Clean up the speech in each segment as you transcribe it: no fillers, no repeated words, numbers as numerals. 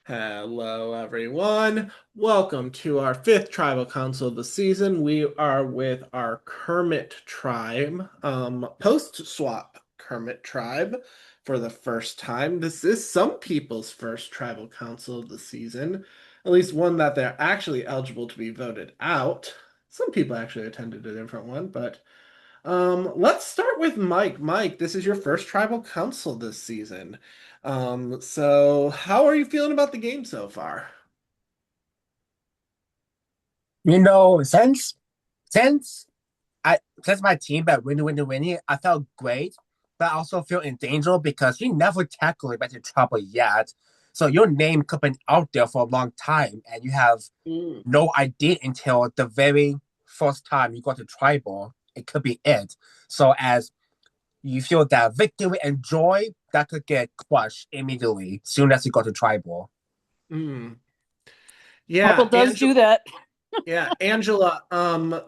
Hello, everyone. Welcome to our fifth tribal council of the season. We are with our Kermit tribe, post-swap Kermit tribe for the first time. This is some people's first tribal council of the season, at least one that they're actually eligible to be voted out. Some people actually attended a different one, but let's start with Mike. Mike, this is your first tribal council this season. So how are you feeling about the game so far? Since since my team bet winning, I felt great, but I also feel in danger because you never tackled about the trouble yet. So your name could have been out there for a long time, and you have Mm. no idea until the very first time you got to tribal. It could be it. So as you feel that victory and joy, that could get crushed immediately soon as you go to tribal. Mm. Trouble Yeah, does Angela. do that. Yeah, Angela,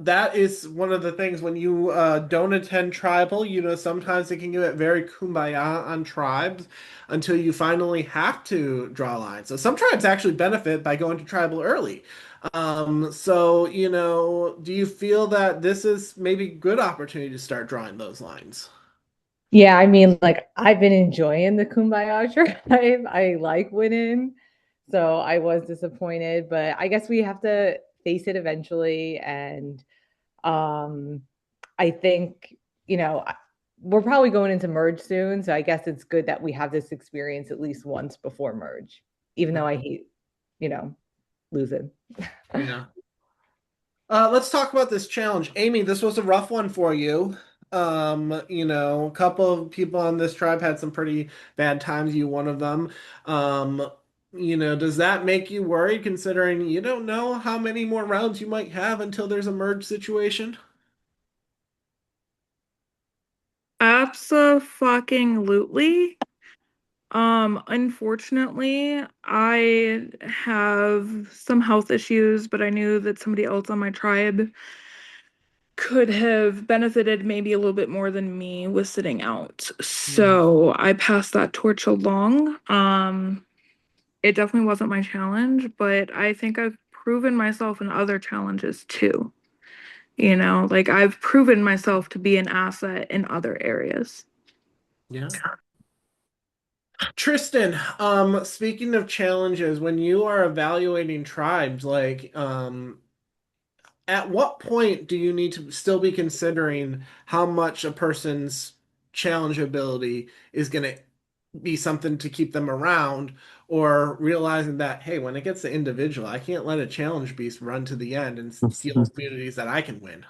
that is one of the things when you don't attend tribal, sometimes it can get very kumbaya on tribes until you finally have to draw lines. So some tribes actually benefit by going to tribal early. So, do you feel that this is maybe good opportunity to start drawing those lines? Yeah, I mean, like I've been enjoying the Kumbaya drive. I like winning. So I was disappointed, but I guess we have to face it eventually. And um I think, you know, we're probably going into merge soon. So I guess it's good that we have this experience at least once before merge, even though I hate, you know, losing. Yeah. Let's talk about this challenge. Amy, this was a rough one for you. A couple of people on this tribe had some pretty bad times, you one of them. Um, does that make you worried considering you don't know how many more rounds you might have until there's a merge situation? Abso-fucking-lutely. Unfortunately, I have some health issues, but I knew that somebody else on my tribe could have benefited maybe a little bit more than me with sitting out. Hmm. So I passed that torch along. It definitely wasn't my challenge, but I think I've proven myself in other challenges too. Like I've proven myself to be an asset in other areas. Yeah. Tristan, speaking of challenges, when you are evaluating tribes, at what point do you need to still be considering how much a person's challenge ability is going to be something to keep them around, or realizing that, hey, when it gets to individual, I can't let a challenge beast run to the end and steal communities that I can win.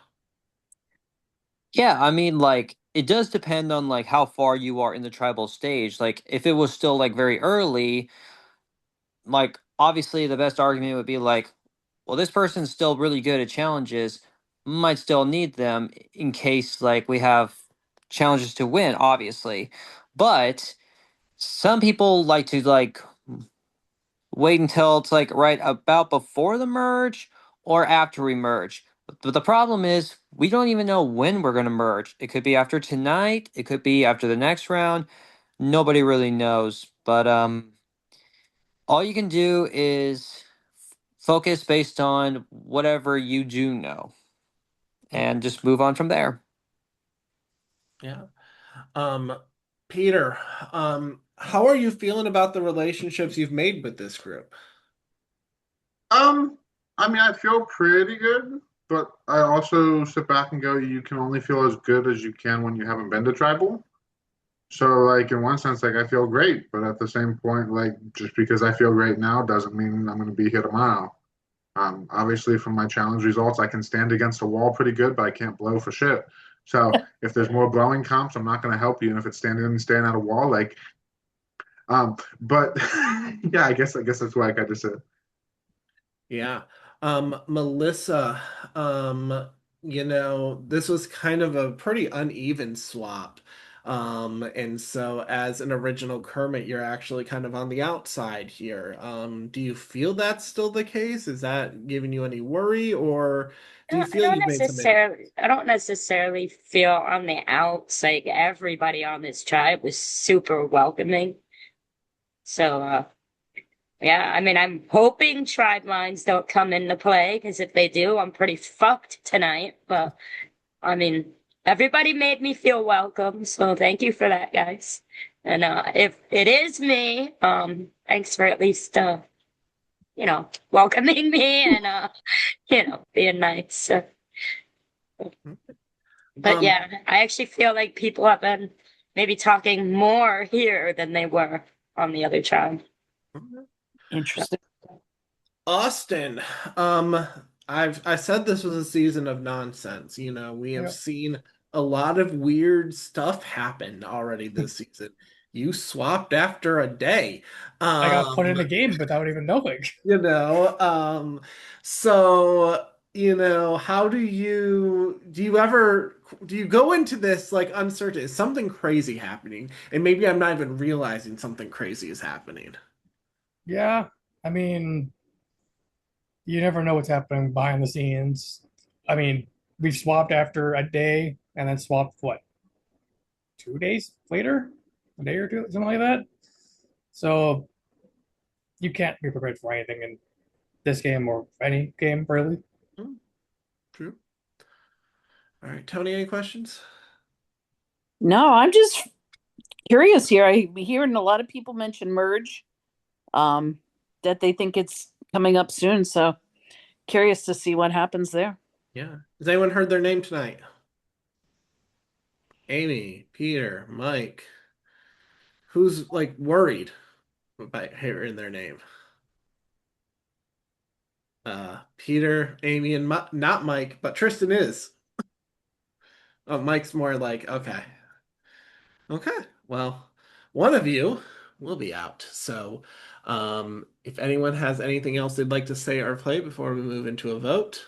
Yeah, I mean, like, it does depend on like how far you are in the tribal stage. Like, if it was still like very early, like obviously the best argument would be like, well, this person's still really good at challenges, might still need them in case like we have challenges to win, obviously. But some people like to like wait until it's like right about before the merge or after we merge. But the problem is we don't even know when we're going to merge. It could be after tonight, it could be after the next round. Nobody really knows. But all you can do is focus based on whatever you do know and just move on from there. Yeah. Um, Peter, how are you feeling about the relationships you've made with this group? Um, I mean, I feel pretty good, but I also sit back and go, you can only feel as good as you can when you haven't been to tribal. So, like, in one sense, like, I feel great, but at the same point, like, just because I feel great now doesn't mean I'm going to be here tomorrow. Obviously, from my challenge results, I can stand against a wall pretty good, but I can't blow for shit. So, if there's more blowing comps, I'm not going to help you. And if it's standing at a wall, like, but yeah, I guess that's why I got to say. Yeah. Melissa, this was kind of a pretty uneven swap. And so as an original Kermit, you're actually kind of on the outside here. Do you feel that's still the case? Is that giving you any worry, or do you feel you've made some I don't necessarily feel on the outs. Like everybody on this tribe was super welcoming. So Yeah, I mean, I'm hoping tribe lines don't come into play because if they do, I'm pretty fucked tonight. But I mean, everybody made me feel welcome, so thank you for that, guys. And if it is me, thanks for at least welcoming me and being nice. But Um, yeah, I actually feel like people have been maybe talking more here than they were on the other tribe. Interesting. Austin, um, I said this was a season of nonsense. We have Yeah. seen a lot of weird stuff happen already this season. You swapped after a day. I got put in Um, the game without even knowing. you know, um, so, how do you go into this like uncertain? Is something crazy happening? And maybe I'm not even realizing something crazy is happening. Yeah, I mean, you never know what's happening behind the scenes. I mean, we've swapped after a day and then swapped what, 2 days later? A day or two, something like that. So you can't be prepared for anything in this game or any game, really. Hmm, true. All right, Tony, any questions? No, I'm just curious here. I'm hearing a lot of people mention merge, um, that they think it's coming up soon. So curious to see what happens there. Yeah. Has anyone heard their name tonight? Amy, Peter, Mike. Who's like worried about hearing their name? Peter, Amy, and not Mike, but Tristan is. Oh, Mike's more like, okay. Okay. Well, one of you will be out. So, if anyone has anything else they'd like to say or play before we move into a vote.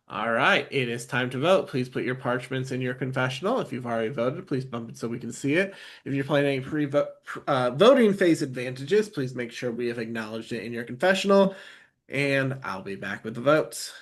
All right, it is time to vote. Please put your parchments in your confessional. If you've already voted, please bump it so we can see it. If you're playing any voting phase advantages, please make sure we have acknowledged it in your confessional. And I'll be back with the votes.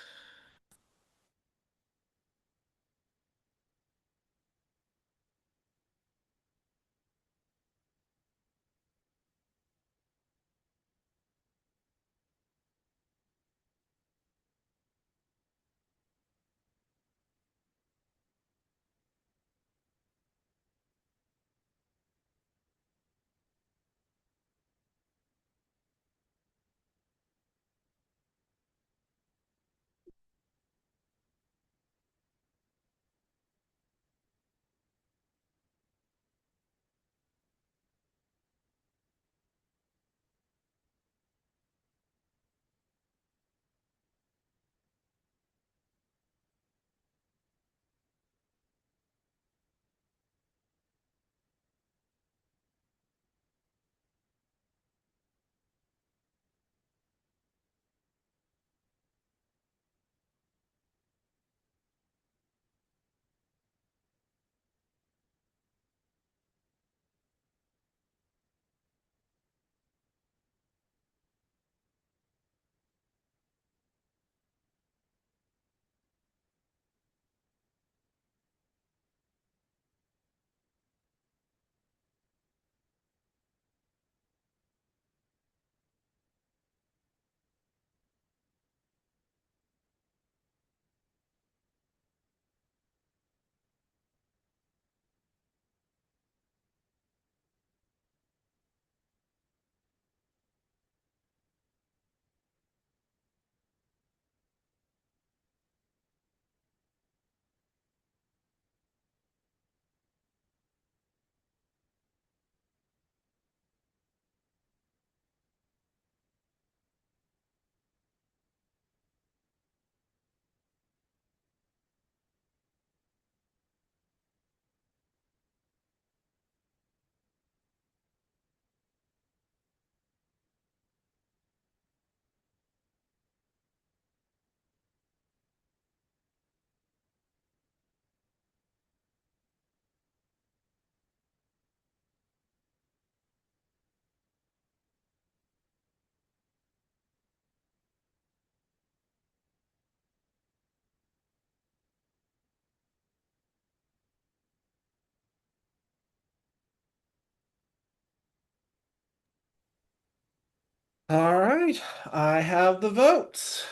All right, I have the votes.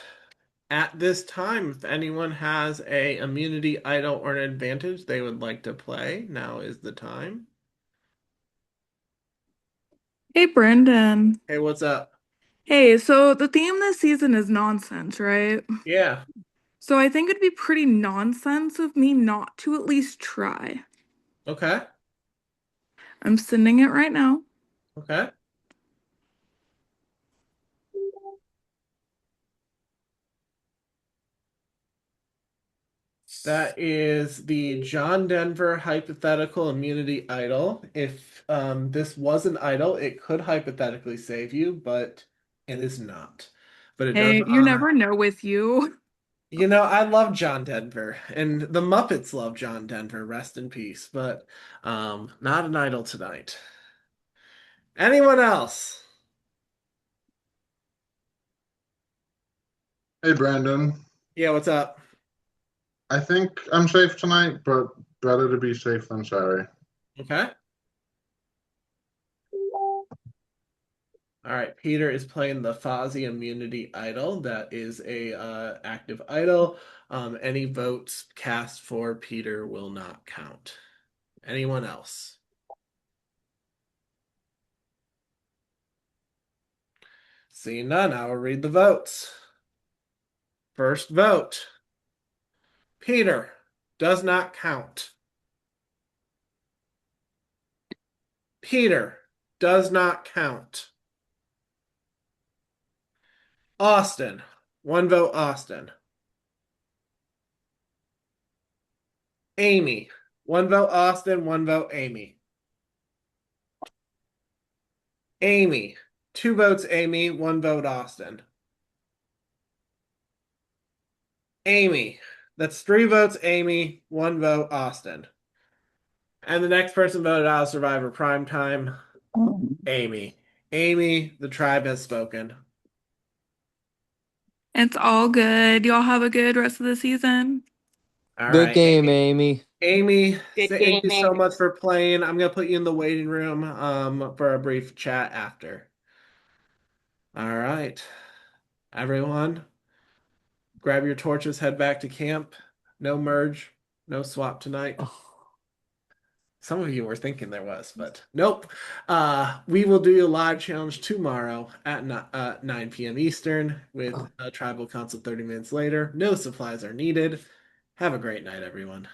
At this time, if anyone has a immunity idol or an advantage they would like to play, now is the time. Hey, Brendan. Hey, what's up? Hey, so the theme this season is nonsense, right? Yeah, So I think it'd be pretty nonsense of me not to at least try. okay, I'm sending it right now. okay. That is the John Denver hypothetical immunity idol. If this was an idol, it could hypothetically save you, but it is not. But it does Hey, you honor. never know with you. I love John Denver, and the Muppets love John Denver. Rest in peace. But not an idol tonight. Anyone else? Hey, Brandon. Yeah, what's up? I think I'm safe tonight, but better to be safe than sorry. Okay. All right, Peter is playing the Fozzie Immunity Idol. That is a active idol. Any votes cast for Peter will not count. Anyone else? Seeing none, I will read the votes. First vote, Peter does not count. Peter does not count. Austin, one vote, Austin. Amy, one vote, Austin, one vote, Amy. Amy, two votes, Amy, one vote, Austin. Amy, that's three votes, Amy, one vote, Austin. And the next person voted out of Survivor Primetime, Amy. Amy, the tribe has spoken. It's all good. Y'all have a good rest of the season. All Good right, game, Amy. Amy. Amy, Good thank you so gaming. much for playing. I'm gonna put you in the waiting room for a brief chat after. All right, everyone, grab your torches, head back to camp. No merge, no swap tonight. Some of you were thinking there was, but nope. We will do a live challenge tomorrow at 9 p.m. Eastern with a tribal council 30 minutes later. No supplies are needed. Have a great night, everyone.